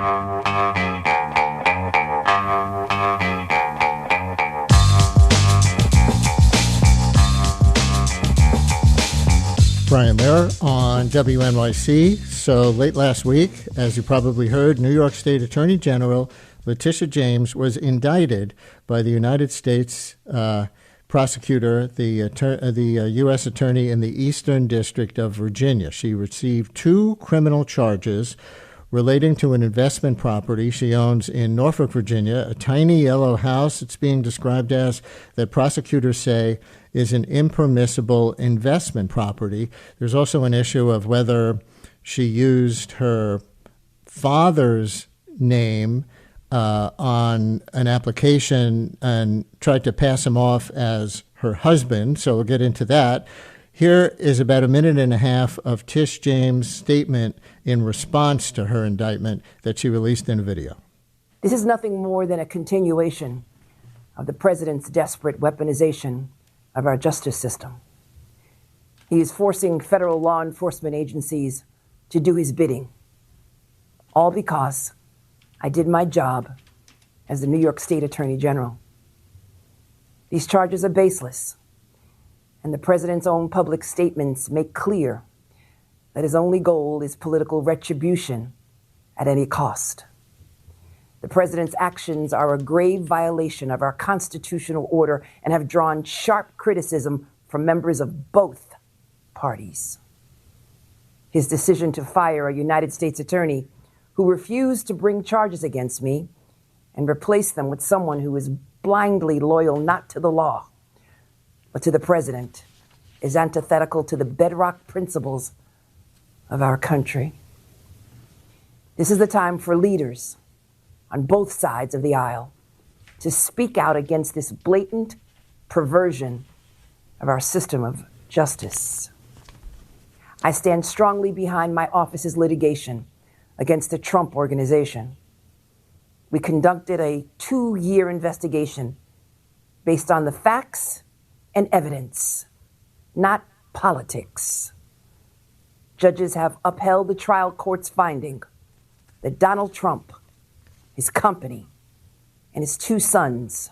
Brian Lehrer on WNYC. So late last week, as you probably heard, New York State Attorney General Letitia James was indicted by the United States prosecutor, the U.S. Attorney in the Eastern District of Virginia. She received 2 criminal charges relating to an investment property she owns in Norfolk, Virginia, a tiny yellow house it's being described as that prosecutors say is an impermissible investment property. There's also an issue of whether she used her father's name on an application and tried to pass him off as her husband. So we'll get into that. Here is about a minute and a half of Tish James' statement in response to her indictment that she released in a video. This is nothing more than a continuation of the president's desperate weaponization of our justice system. He is forcing federal law enforcement agencies to do his bidding, all because I did my job as the New York State Attorney General. These charges are baseless, and the president's own public statements make clear that his only goal is political retribution at any cost. The president's actions are a grave violation of our constitutional order and have drawn sharp criticism from members of both parties. His decision to fire a United States attorney who refused to bring charges against me and replace them with someone who is blindly loyal not to the law, but to the president, is antithetical to the bedrock principles of our country. This is the time for leaders on both sides of the aisle to speak out against this blatant perversion of our system of justice. I stand strongly behind my office's litigation against the Trump Organization. We conducted a 2-year investigation based on the facts and evidence, not politics. Judges have upheld the trial court's finding that Donald Trump, his company, and his 2 sons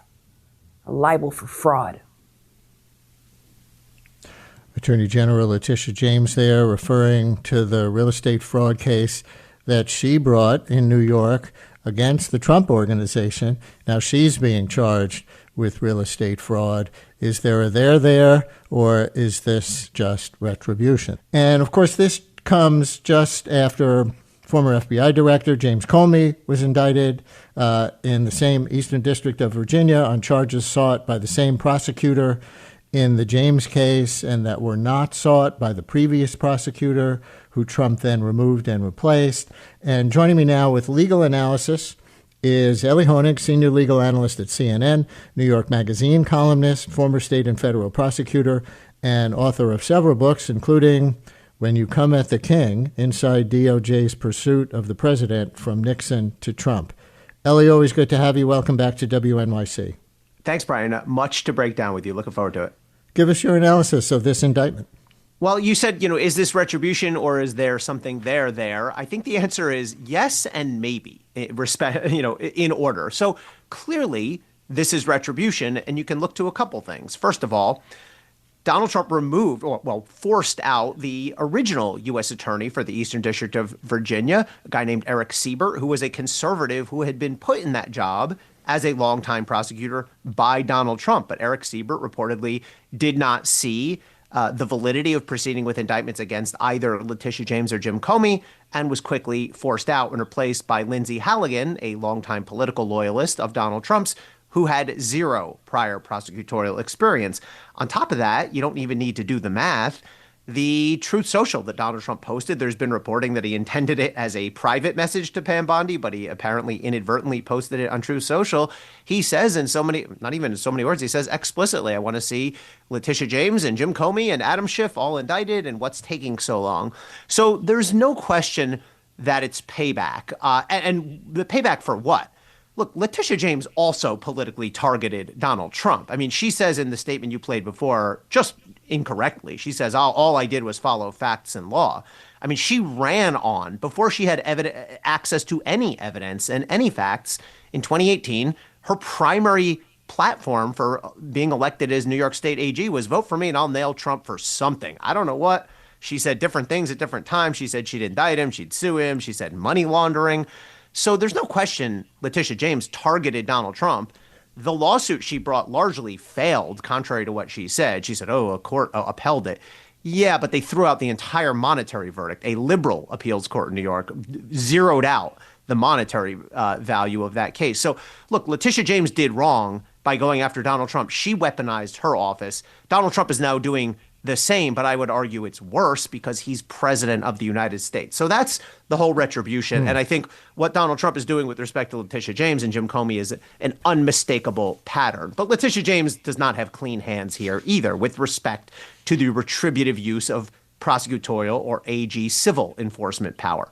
are liable for fraud. Attorney General Letitia James there referring to the real estate fraud case that she brought in New York against the Trump Organization. Now she's being charged with real estate fraud. Is there a there, or is this just retribution? And of course, this comes just after former FBI Director James Comey was indicted in the same Eastern District of Virginia on charges sought by the same prosecutor in the James case and that were not sought by the previous prosecutor who Trump then removed and replaced. And joining me now with legal analysis is Elie Honig, senior legal analyst at CNN, New York Magazine columnist, former state and federal prosecutor, and author of several books, including When You Come at the King, Inside DOJ's Pursuit of the President from Nixon to Trump. Elie, always good to have you. Welcome back to WNYC. Thanks, Brian. Much to break down with you. Looking forward to it. Give us your analysis of this indictment. Well, you said, is this retribution or is there something there? I think the answer is yes and maybe, in order. So clearly, this is retribution, and you can look to a couple things. First of all, Donald Trump forced out the original U.S. attorney for the Eastern District of Virginia, a guy named Eric Siebert, who was a conservative who had been put in that job as a longtime prosecutor by Donald Trump. But Eric Siebert reportedly did not see the validity of proceeding with indictments against either Letitia James or Jim Comey, and was quickly forced out and replaced by Lindsay Halligan, a longtime political loyalist of Donald Trump's, who had 0 prior prosecutorial experience. On top of that, you don't even need to do the math. The Truth Social that Donald Trump posted, there's been reporting that he intended it as a private message to Pam Bondi, but he apparently inadvertently posted it on Truth Social. He says in so many, not even in so many words, he says explicitly, I want to see Letitia James and Jim Comey and Adam Schiff all indicted, and what's taking so long? So there's no question that it's payback. And the payback for what? Look, Letitia James also politically targeted Donald Trump. I mean, she says in the statement you played before, just incorrectly, she says, all I did was follow facts and law. I mean, she ran on before she had access to any evidence and any facts in 2018. Her primary platform for being elected as New York State AG was vote for me and I'll nail Trump for something. I don't know what. She said different things at different times. She said she'd indict him. She'd sue him. She said money laundering. So there's no question Letitia James targeted Donald Trump. The lawsuit she brought largely failed, contrary to what she said. She said, a court upheld it. Yeah, but they threw out the entire monetary verdict. A liberal appeals court in New York zeroed out the monetary value of that case. So, look, Letitia James did wrong by going after Donald Trump. She weaponized her office. Donald Trump is now doing the same, but I would argue it's worse because he's president of the United States. So that's the whole retribution. And I think what Donald Trump is doing with respect to Letitia James and Jim Comey is an unmistakable pattern. But Letitia James does not have clean hands here either with respect to the retributive use of prosecutorial or AG civil enforcement power.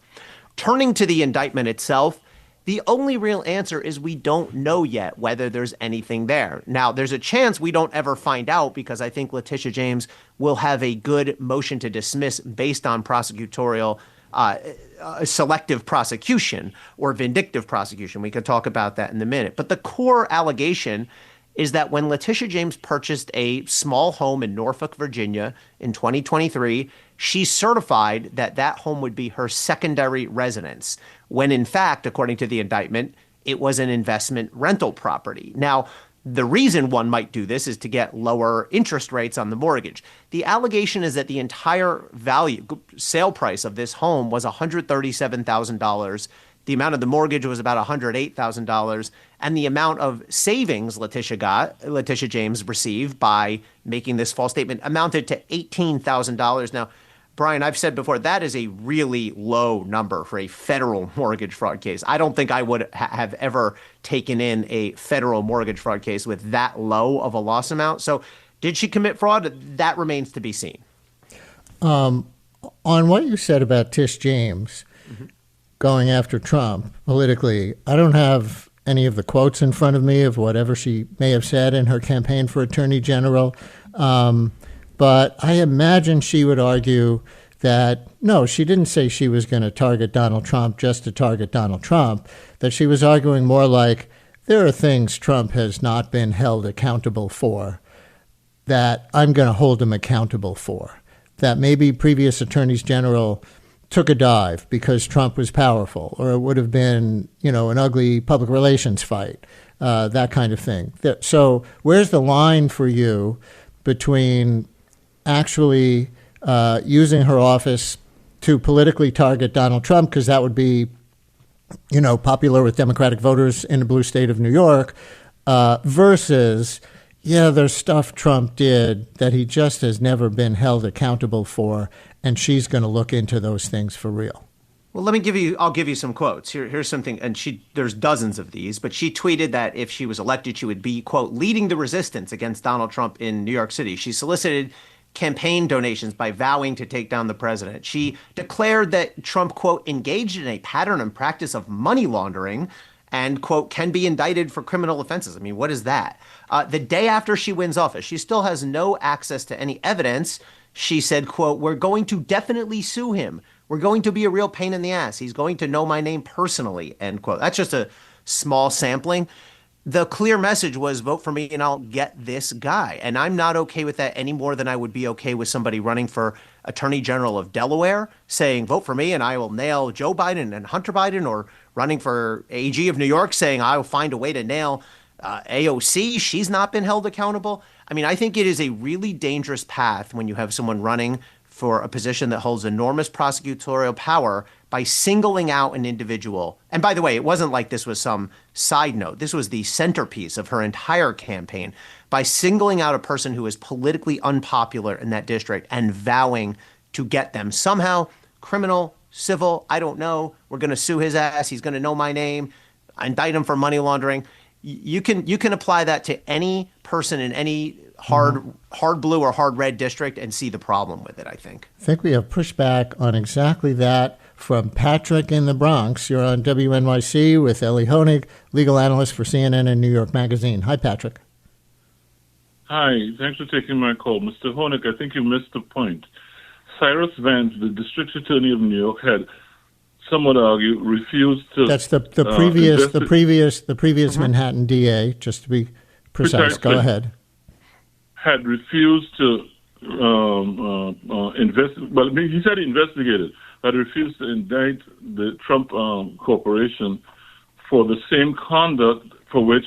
Turning to the indictment itself, the only real answer is we don't know yet whether there's anything there. Now, there's a chance we don't ever find out because I think Letitia James will have a good motion to dismiss based on prosecutorial selective prosecution or vindictive prosecution. We can talk about that in a minute. But the core allegation is that when Letitia James purchased a small home in Norfolk, Virginia in 2023, she certified that that home would be her secondary residence, when in fact, according to the indictment, it was an investment rental property. Now, the reason one might do this is to get lower interest rates on the mortgage. The allegation is that the entire sale price of this home was $137,000. The amount of the mortgage was about $108,000, and the amount of savings Letitia James received by making this false statement amounted to $18,000. Now, Brian, I've said before, that is a really low number for a federal mortgage fraud case. I don't think I would have ever taken in a federal mortgage fraud case with that low of a loss amount. So did she commit fraud? That remains to be seen. On what you said about Tish James going after Trump politically, I don't have any of the quotes in front of me of whatever she may have said in her campaign for Attorney General. But I imagine she would argue that, no, she didn't say she was going to target Donald Trump just to target Donald Trump, that she was arguing more like there are things Trump has not been held accountable for that I'm going to hold him accountable for, that maybe previous attorneys general took a dive because Trump was powerful, or it would have been, an ugly public relations fight, that kind of thing. So where's the line for you between actually using her office to politically target Donald Trump, because that would be, popular with Democratic voters in the blue state of New York, versus, there's stuff Trump did that he just has never been held accountable for, and she's going to look into those things for real. Well, I'll give you some quotes. Here's something, and there's dozens of these, but she tweeted that if she was elected, she would be, quote, leading the resistance against Donald Trump in New York City. She solicited campaign donations by vowing to take down the president. She declared that Trump, quote, engaged in a pattern and practice of money laundering and, quote, can be indicted for criminal offenses. I mean, what is that? The day after she wins office, she still has no access to any evidence. She said, quote, we're going to definitely sue him. We're going to be a real pain in the ass. He's going to know my name personally, end quote. That's just a small sampling. The clear message was vote for me and I'll get this guy. And I'm not okay with that any more than I would be okay with somebody running for Attorney General of Delaware saying vote for me and I will nail Joe Biden and Hunter Biden, or running for AG of New York saying I will find a way to nail AOC. She's not been held accountable. I mean, I think it is a really dangerous path when you have someone running for a position that holds enormous prosecutorial power by singling out an individual. And by the way, it wasn't like this was some side note. This was the centerpiece of her entire campaign, by singling out a person who is politically unpopular in that district and vowing to get them somehow, criminal, civil, I don't know. We're going to sue his ass. He's going to know my name. Indict him for money laundering. You can apply that to any person in any hard blue or hard red district and see the problem with it, I think. I think we have pushback on exactly that from Patrick in the Bronx. You're on WNYC with Ellie Honig, legal analyst for CNN and New York Magazine. Hi, Patrick. Hi, thanks for taking my call. Mr. Honig, I think you missed the point. Cyrus Vance, the district attorney of New York, had, some would argue, refused to. That's the previous Manhattan DA. Just to be precise, go ahead. Had refused to investigate. Well, he said he investigated, but refused to indict the Trump Corporation for the same conduct for which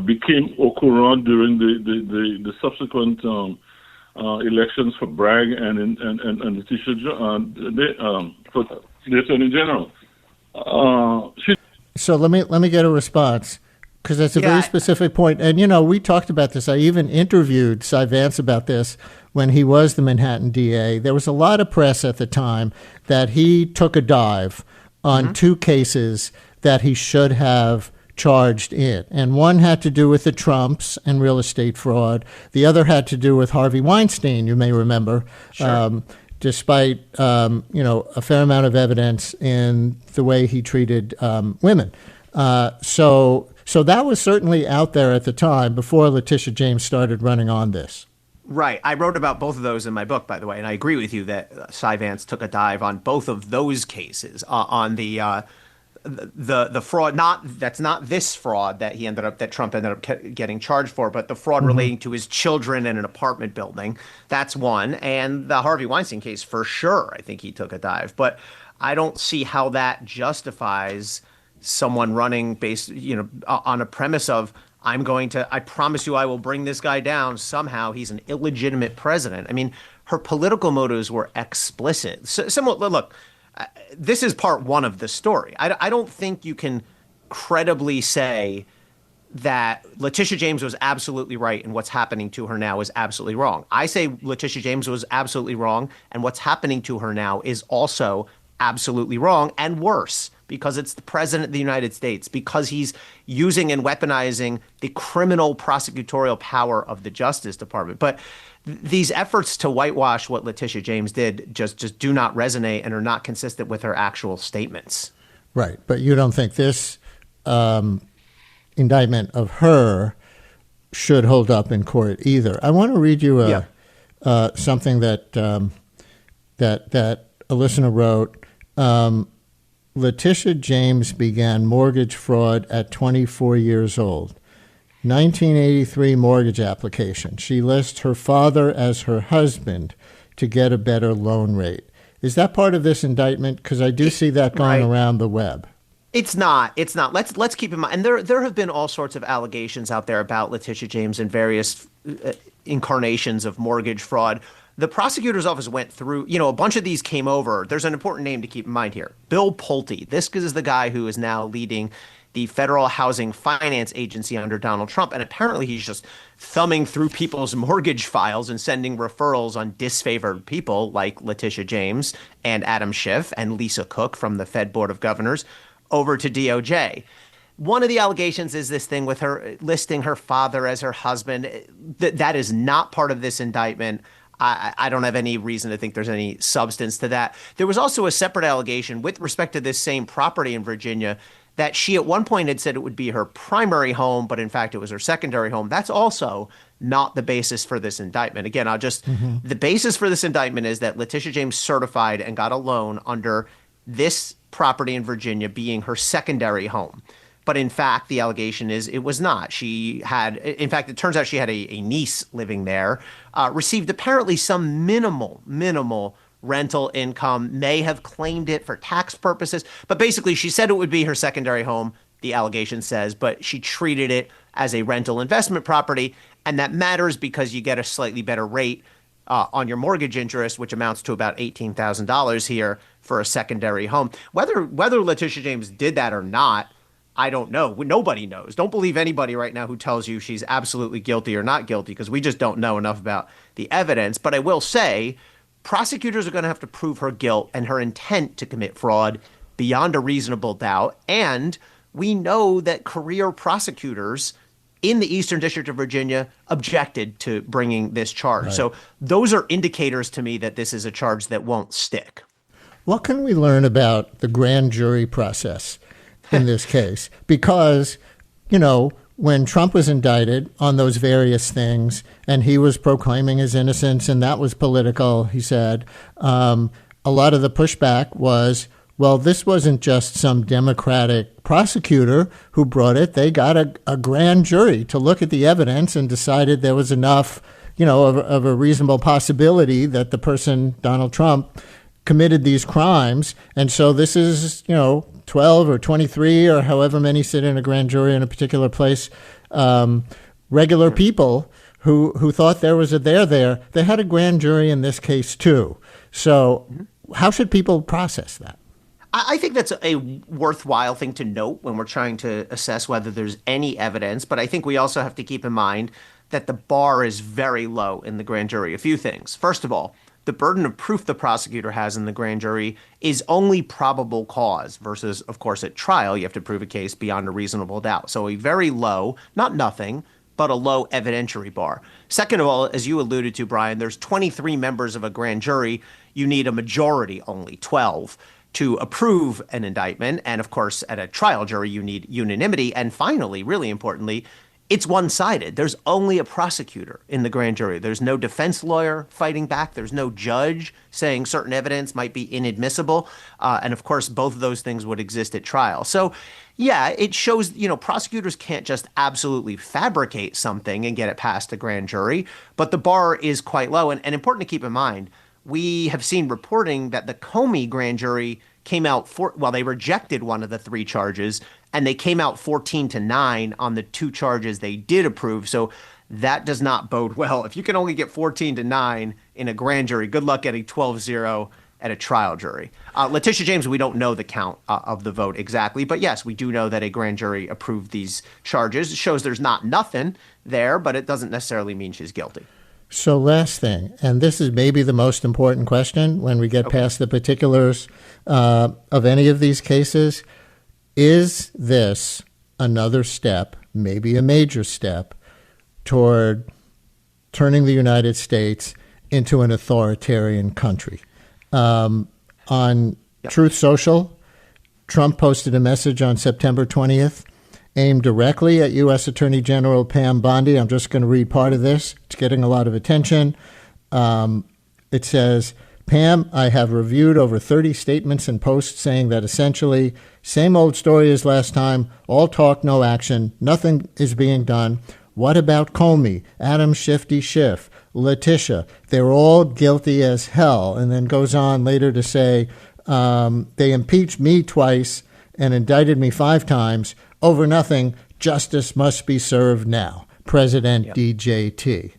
became au courant during the subsequent elections for Bragg and Letitia for the Attorney General. So let me get a response, because that's a very specific point. And, we talked about this. I even interviewed Cy Vance about this when he was the Manhattan DA. There was a lot of press at the time that he took a dive on two cases that he should have charged in. And one had to do with the Trumps and real estate fraud. The other had to do with Harvey Weinstein, you may remember. Sure. Despite, a fair amount of evidence in the way he treated women. So that was certainly out there at the time before Letitia James started running on this. Right. I wrote about both of those in my book, by the way, and I agree with you that Cy Vance took a dive on both of those cases, on the fraud. That's not this fraud that Trump ended up getting charged for, but the fraud relating to his children in an apartment building. That's one, and the Harvey Weinstein case for sure. I think he took a dive, but I don't see how that justifies someone running based, on a premise of, I promise you I will bring this guy down. Somehow he's an illegitimate president. I mean, her political motives were explicit. Look, this is part one of the story. I don't think you can credibly say that Letitia James was absolutely right and what's happening to her now is absolutely wrong. I say Letitia James was absolutely wrong, and what's happening to her now is also absolutely wrong and worse, because it's the president of the United States, because he's using and weaponizing the criminal prosecutorial power of the Justice Department. But these efforts to whitewash what Letitia James did just do not resonate and are not consistent with her actual statements. Right. But you don't think this indictment of her should hold up in court either. I want to read you something that a listener wrote. Letitia James began mortgage fraud at 24 years old. 1983 mortgage application. She lists her father as her husband to get a better loan rate. Is that part of this indictment? Because I do see that going around the web. It's not. Let's keep in mind, and there have been all sorts of allegations out there about Letitia James and various incarnations of mortgage fraud. The prosecutor's office went through, a bunch of these came over. There's an important name to keep in mind here. Bill Pulte. This is the guy who is now leading the Federal Housing Finance Agency under Donald Trump. And apparently he's just thumbing through people's mortgage files and sending referrals on disfavored people like Letitia James and Adam Schiff and Lisa Cook from the Fed Board of Governors over to DOJ. One of the allegations is this thing with her listing her father as her husband. That is not part of this indictment. I don't have any reason to think there's any substance to that. There was also a separate allegation with respect to this same property in Virginia that she at one point had said it would be her primary home, but in fact it was her secondary home. That's also not the basis for this indictment. Again, the basis for this indictment is that Letitia James certified and got a loan under this property in Virginia being her secondary home. But in fact, the allegation is it was not. In fact, it turns out she had a niece living there, received apparently some minimal rental income, may have claimed it for tax purposes. But basically, she said it would be her secondary home, the allegation says, but she treated it as a rental investment property. And that matters because you get a slightly better rate on your mortgage interest, which amounts to about $18,000 here for a secondary home. Whether Letitia James did that or not, I don't know. Nobody knows. Don't believe anybody right now who tells you she's absolutely guilty or not guilty, because we just don't know enough about the evidence. But I will say prosecutors are going to have to prove her guilt and her intent to commit fraud beyond a reasonable doubt. And we know that career prosecutors in the Eastern District of Virginia objected to bringing this charge. Right. So those are indicators to me that this is a charge that won't stick. What can we learn about the grand jury process in this case? Because, when Trump was indicted on those various things, and he was proclaiming his innocence, and that was political, he said, a lot of the pushback was, well, this wasn't just some Democratic prosecutor who brought it. They got a grand jury to look at the evidence and decided there was enough, of a reasonable possibility that the person, Donald Trump, committed these crimes. And so this is, 12 or 23 or however many sit in a grand jury in a particular place, regular people who thought there was a there. They had a grand jury in this case, too. So how should people process that? I think that's a worthwhile thing to note when we're trying to assess whether there's any evidence. But I think we also have to keep in mind that the bar is very low in the grand jury. A few things. First of all, the burden of proof the prosecutor has in the grand jury is only probable cause versus, of course, at trial, you have to prove a case beyond a reasonable doubt. So a very low, not nothing, but a low evidentiary bar. Second of all, as you alluded to, Brian, there's 23 members of a grand jury. You need a majority, only 12, to approve an indictment. And of course, at a trial jury, you need unanimity. And finally, really importantly, it's one-sided. There's only a prosecutor in the grand jury. There's no defense lawyer fighting back. There's no judge saying certain evidence might be inadmissible. And of course, both of those things would exist at trial. So yeah, it shows, prosecutors can't just absolutely fabricate something and get it past the grand jury, but the bar is quite low. And important to keep in mind, we have seen reporting that the Comey grand jury came out they rejected one of the three charges, and they came out 14-9 on the two charges they did approve. So that does not bode well. If you can only get 14-9 in a grand jury, good luck getting 12-0 at a trial jury. Letitia James, we don't know the count of the vote exactly, but yes, we do know that a grand jury approved these charges. It shows there's not nothing there, but it doesn't necessarily mean she's guilty. So last thing, and this is maybe the most important question when we get past the particulars of any of these cases, is this another step, maybe a major step, toward turning the United States into an authoritarian country? On Truth Social, Trump posted a message on September 20th aimed directly at U.S. Attorney General Pam Bondi. I'm just going to read part of this. It's getting a lot of attention. It says, Pam, I have reviewed over 30 statements and posts saying that essentially, same old story as last time, all talk, no action, nothing is being done. What about Comey, Adam Shifty Schiff, Letitia? They're all guilty as hell. And then goes on later to say, they impeached me twice and indicted me 5 times. Over nothing, justice must be served now. President DJT.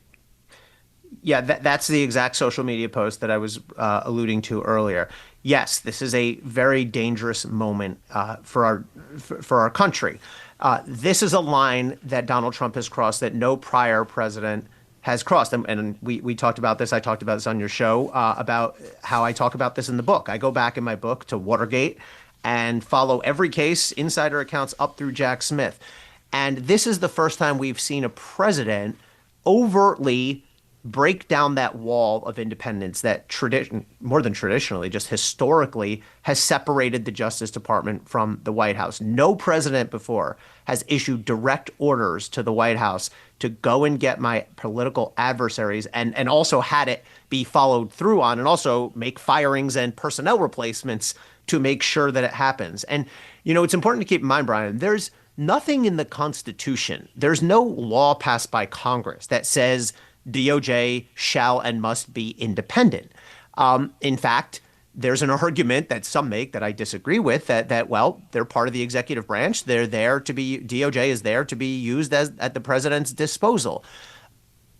Yeah, that's the exact social media post that I was alluding to earlier. Yes, this is a very dangerous moment for our country. This is a line that Donald Trump has crossed that no prior president has crossed. And we talked about this. I talked about this on your show about how I talk about this in the book. I go back in my book to Watergate and follow every case, insider accounts up through Jack Smith. And this is the first time we've seen a president overtly break down that wall of independence that more than traditionally, just historically, has separated the Justice Department from the White House. No president before has issued direct orders to the White House to go and get my political adversaries and also had it be followed through on and also make firings and personnel replacements to make sure that it happens. And, it's important to keep in mind, Brian, there's nothing in the Constitution. There's no law passed by Congress that says DOJ shall and must be independent. In fact, there's an argument that some make that I disagree with that they're part of the executive branch. DOJ is there to be used at the president's disposal.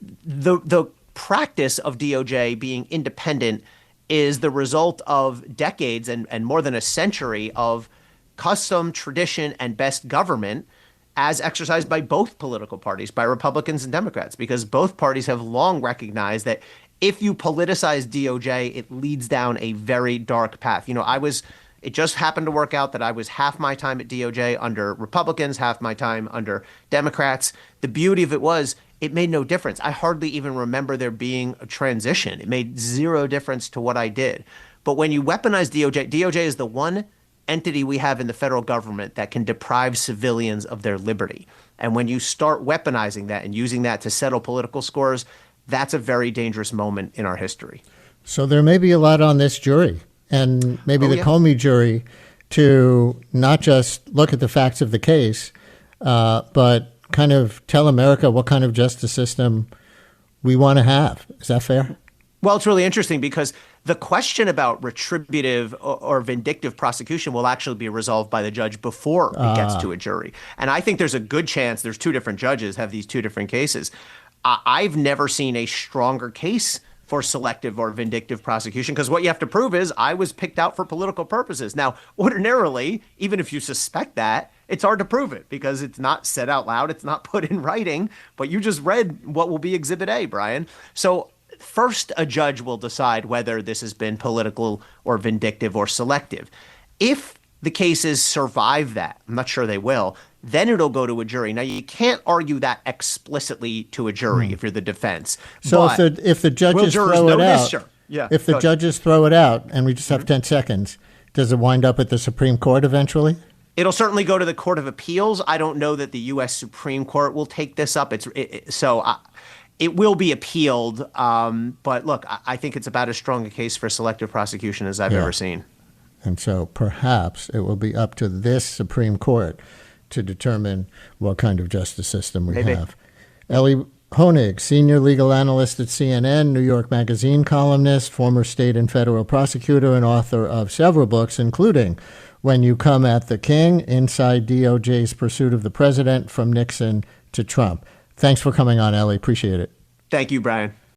The practice of DOJ being independent is the result of decades and more than a century of custom, tradition, and best government as exercised by both political parties, by Republicans and Democrats, because both parties have long recognized that if you politicize DOJ, it leads down a very dark path. It just happened to work out that I was half my time at DOJ under Republicans, half my time under Democrats. The beauty of it was it made no difference. I hardly even remember there being a transition. It made zero difference to what I did. But when you weaponize DOJ is the one entity we have in the federal government that can deprive civilians of their liberty. And when you start weaponizing that and using that to settle political scores, that's a very dangerous moment in our history. So there may be a lot on this jury and maybe the Comey jury to not just look at the facts of the case, but kind of tell America what kind of justice system we want to have. Is that fair? Well, it's really interesting because the question about retributive or vindictive prosecution will actually be resolved by the judge before it gets to a jury. And I think there's a good chance there's two different judges have these two different cases. I've never seen a stronger case for selective or vindictive prosecution, because what you have to prove is I was picked out for political purposes. Now, ordinarily, even if you suspect that, it's hard to prove it because it's not said out loud. It's not put in writing, but you just read what will be Exhibit A, Brian. So first, a judge will decide whether this has been political or vindictive or selective. If the cases survive that, I'm not sure they will, then it'll go to a jury. Now, you can't argue that explicitly to a jury if you're the defense. So if the judges throw it out, if the judges throw it out and we just have 10 seconds, does it wind up at the Supreme Court eventually? It'll certainly go to the Court of Appeals. I don't know that the U.S. Supreme Court will take this up. It will be appealed. But look, I think it's about as strong a case for selective prosecution as I've ever seen. And so perhaps it will be up to this Supreme Court to determine what kind of justice system we have. Ellie Honig, senior legal analyst at CNN, New York Magazine columnist, former state and federal prosecutor, and author of several books, including When You Come at the King, Inside DOJ's Pursuit of the President from Nixon to Trump. Thanks for coming on, Ellie. Appreciate it. Thank you, Brian.